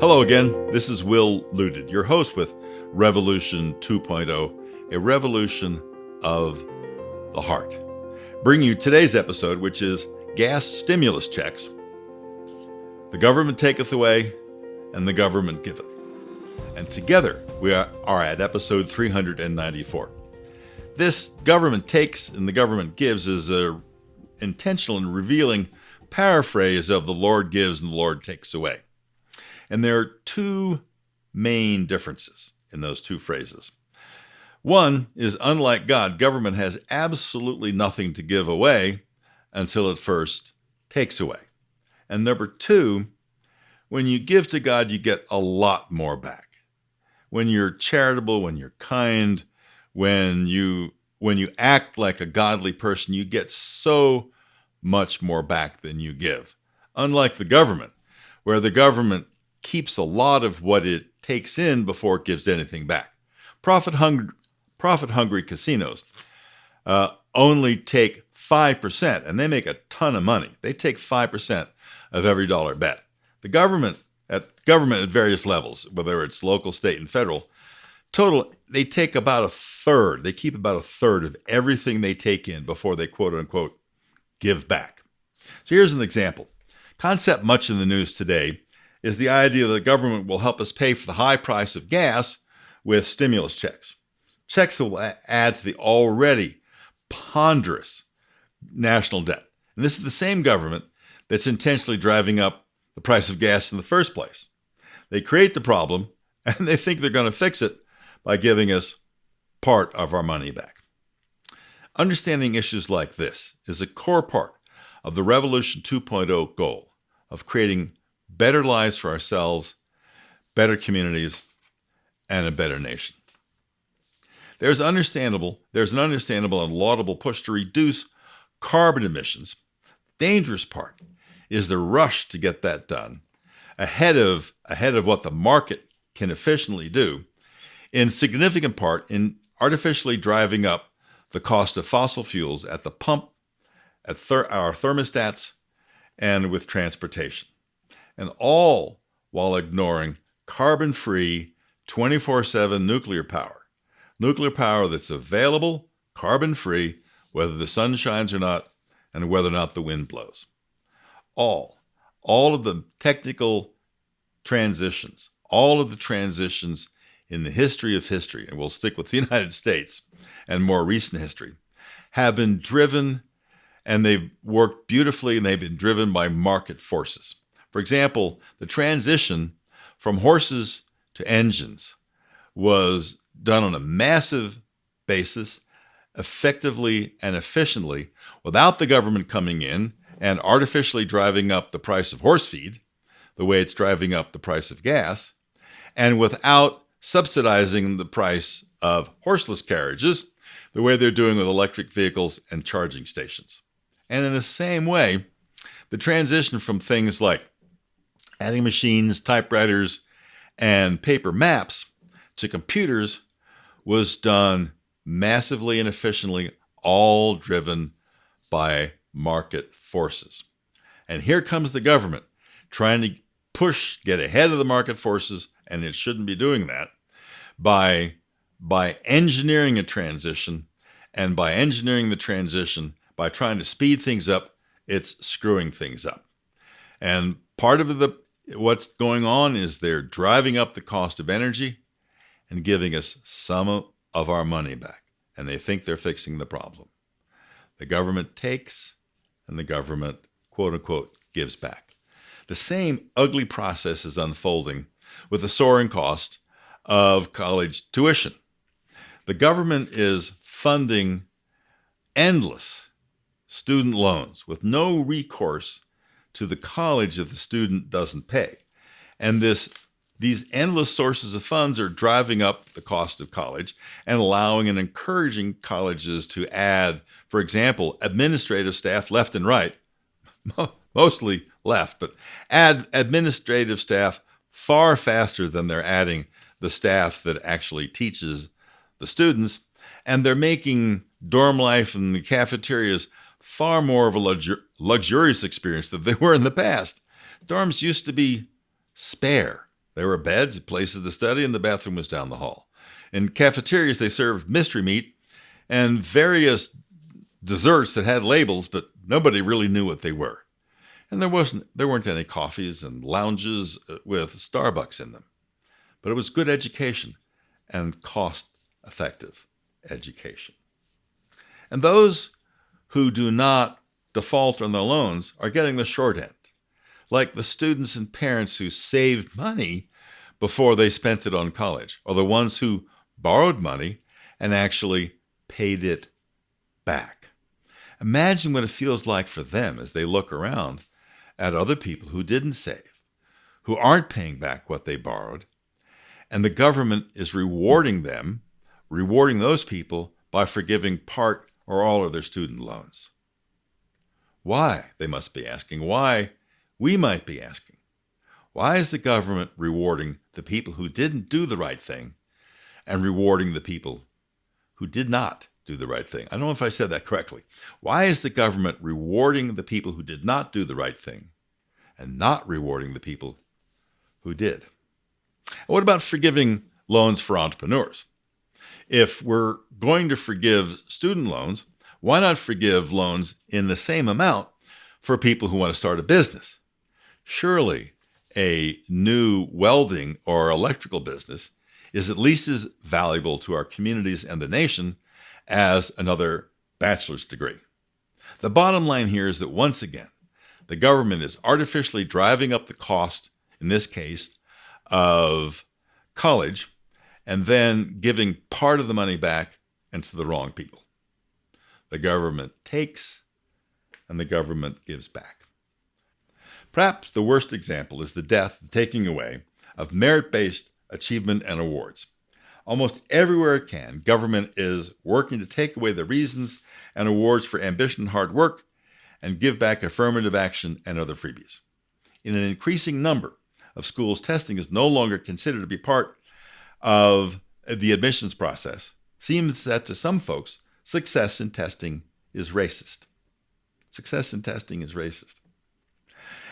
Hello again, this is Will Luden, your host with Revolution 2.0, a revolution of the heart. Bringing you today's episode, which is gas stimulus checks. The government taketh away, and the government giveth. And together we are at episode 394. This government takes and the government gives is a intentional and revealing paraphrase of the Lord gives and the Lord takes away. And there are two main differences in those two phrases. One is, unlike God, government has absolutely nothing to give away until it first takes away. And number two, when you give to God, you get a lot more back. When you're charitable, when you're kind, when you act like a godly person, you get so much more back than you give. Unlike the government, where the government keeps a lot of what it takes in before it gives anything back. Profit-hungry casinos only take 5%, and they make a ton of money. They take 5% of every dollar bet. The government at various levels, whether it's local, state, and federal, total, they take about a third. They keep about a third of everything they take in before they quote-unquote give back. So here's an example. Concept much in the news today is the idea that the government will help us pay for the high price of gas with stimulus checks. Checks that will add to the already ponderous national debt. And this is the same government that's intentionally driving up the price of gas in the first place. They create the problem, and they think they're going to fix it by giving us part of our money back. Understanding issues like this is a core part of the Revolution 2.0 goal of creating better lives for ourselves, better communities, and a better nation. There's an understandable and laudable push to reduce carbon emissions. The dangerous part is the rush to get that done ahead of what the market can efficiently do, in significant part in artificially driving up the cost of fossil fuels at the pump, at our thermostats, and with transportation. And all while ignoring carbon-free, 24/7 nuclear power. Nuclear power that's available, carbon-free, whether the sun shines or not, and whether or not the wind blows. All of the technical transitions, all of the transitions in the history of history, and we'll stick with the United States and more recent history, have been driven, and they've worked beautifully, and they've been driven by market forces. For example, the transition from horses to engines was done on a massive basis, effectively and efficiently, without the government coming in and artificially driving up the price of horse feed, the way it's driving up the price of gas, and without subsidizing the price of horseless carriages, the way they're doing with electric vehicles and charging stations. And in the same way, the transition from things like adding machines, typewriters, and paper maps to computers was done massively and efficiently, all driven by market forces. And here comes the government trying to get ahead of the market forces, and it shouldn't be doing that, by engineering a transition, and by engineering the transition, by trying to speed things up, it's screwing things up. And part of what's going on is they're driving up the cost of energy and giving us some of our money back. And they think they're fixing the problem. The government takes and the government, quote unquote, gives back. The same ugly process is unfolding with the soaring cost of college tuition. The government is funding endless student loans with no recourse to the college if the student doesn't pay. And these endless sources of funds are driving up the cost of college and allowing and encouraging colleges to add, for example, administrative staff left and right, mostly left, but add administrative staff far faster than they're adding the staff that actually teaches the students. And they're making dorm life in the cafeterias far more of a luxurious experience than they were in the past. Dorms used to be spare. There were beds, places to study, and the bathroom was down the hall. In cafeterias, they served mystery meat and various desserts that had labels, but nobody really knew what they were. And there weren't any coffees and lounges with Starbucks in them. But it was good education and cost-effective education. And those who do not default on their loans are getting the short end, like the students and parents who saved money before they spent it on college, or the ones who borrowed money and actually paid it back. Imagine what it feels like for them as they look around at other people who didn't save, who aren't paying back what they borrowed, and the government is rewarding those people by forgiving part or all of their student loans. Why, they must be asking. Why, we might be asking. Why is the government rewarding the people who didn't do the right thing and rewarding the people who did not do the right thing? I don't know if I said that correctly. Why is the government rewarding the people who did not do the right thing and not rewarding the people who did? What about forgiving loans for entrepreneurs? If we're going to forgive student loans, why not forgive loans in the same amount for people who want to start a business? Surely a new welding or electrical business is at least as valuable to our communities and the nation as another bachelor's degree. The bottom line here is that once again, the government is artificially driving up the cost, in this case, of college, and then giving part of the money back and to the wrong people. The government takes and the government gives back. Perhaps the worst example is the death, the taking away of merit-based achievement and awards. Almost everywhere it can, government is working to take away the reasons and awards for ambition and hard work and give back affirmative action and other freebies. In an increasing number of schools, testing is no longer considered to be part of the admissions process. Seems that to some folks, success in testing is racist. Success in testing is racist.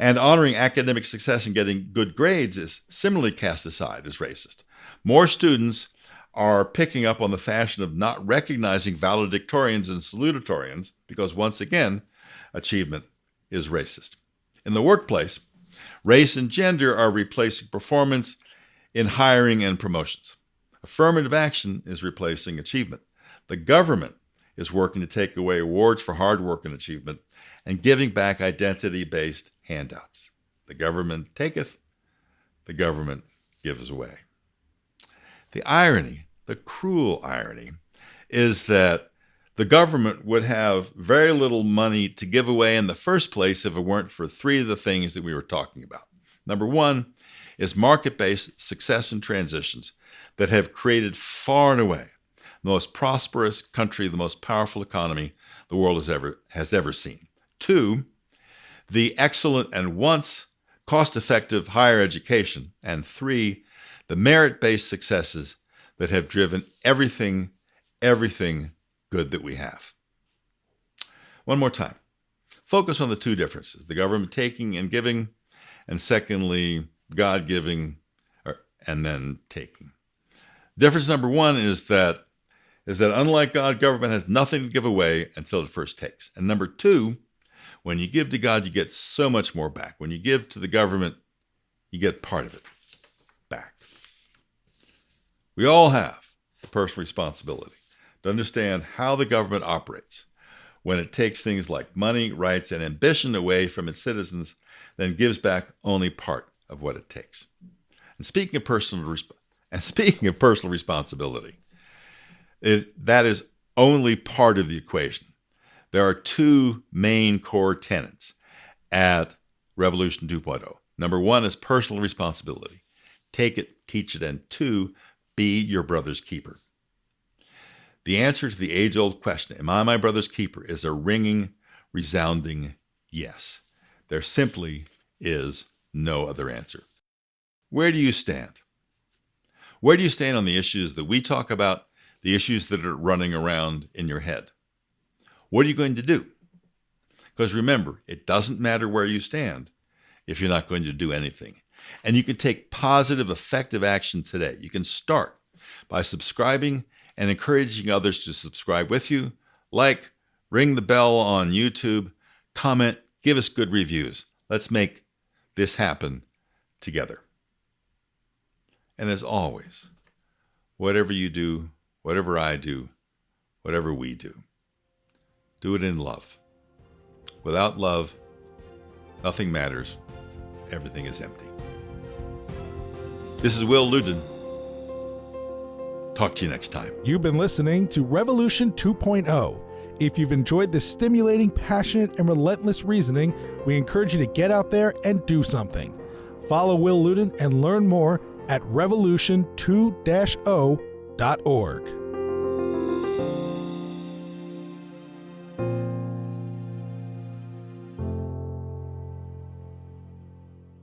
And honoring academic success and getting good grades is similarly cast aside as racist. More students are picking up on the fashion of not recognizing valedictorians and salutatorians because, once again, achievement is racist. In the workplace, race and gender are replacing performance in hiring and promotions. Affirmative action is replacing achievement. The government is working to take away awards for hard work and achievement and giving back identity-based handouts. The government taketh, the government gives away. The irony, the cruel irony, is that the government would have very little money to give away in the first place if it weren't for three of the things that we were talking about. Number one is market-based success and transitions that have created far and away the most prosperous country, the most powerful economy the world has ever seen. Two, the excellent and once cost-effective higher education. And three, the merit-based successes that have driven everything good that we have. One more time. Focus on the two differences, the government taking and giving, and secondly, God giving and then taking. Difference number one is that unlike God, government has nothing to give away until it first takes. And number two, when you give to God, you get so much more back. When you give to the government, you get part of it back. We all have a personal responsibility to understand how the government operates when it takes things like money, rights, and ambition away from its citizens, then gives back only part of what it takes. And speaking of personal responsibility, that is only part of the equation. There are two main core tenets at Revolution 2.0. Number one is personal responsibility. Take it, teach it, and two, be your brother's keeper. The answer to the age-old question, am I my brother's keeper, is a ringing, resounding yes. There simply is no other answer. Where do you stand? Where do you stand on the issues that we talk about, the issues that are running around in your head? What are you going to do? Because remember, it doesn't matter where you stand if you're not going to do anything. And you can take positive, effective action today. You can start by subscribing and encouraging others to subscribe with you. Like, ring the bell on YouTube, comment, give us good reviews. Let's make this happen together. And as always, whatever you do, whatever I do, whatever we do it in love. Without love, nothing matters. Everything is empty. This is Will Luden. Talk to you next time. You've been listening to Revolution 2.0. If you've enjoyed this stimulating, passionate, and relentless reasoning, we encourage you to get out there and do something. Follow Will Luden and learn more at revolution2-0.org.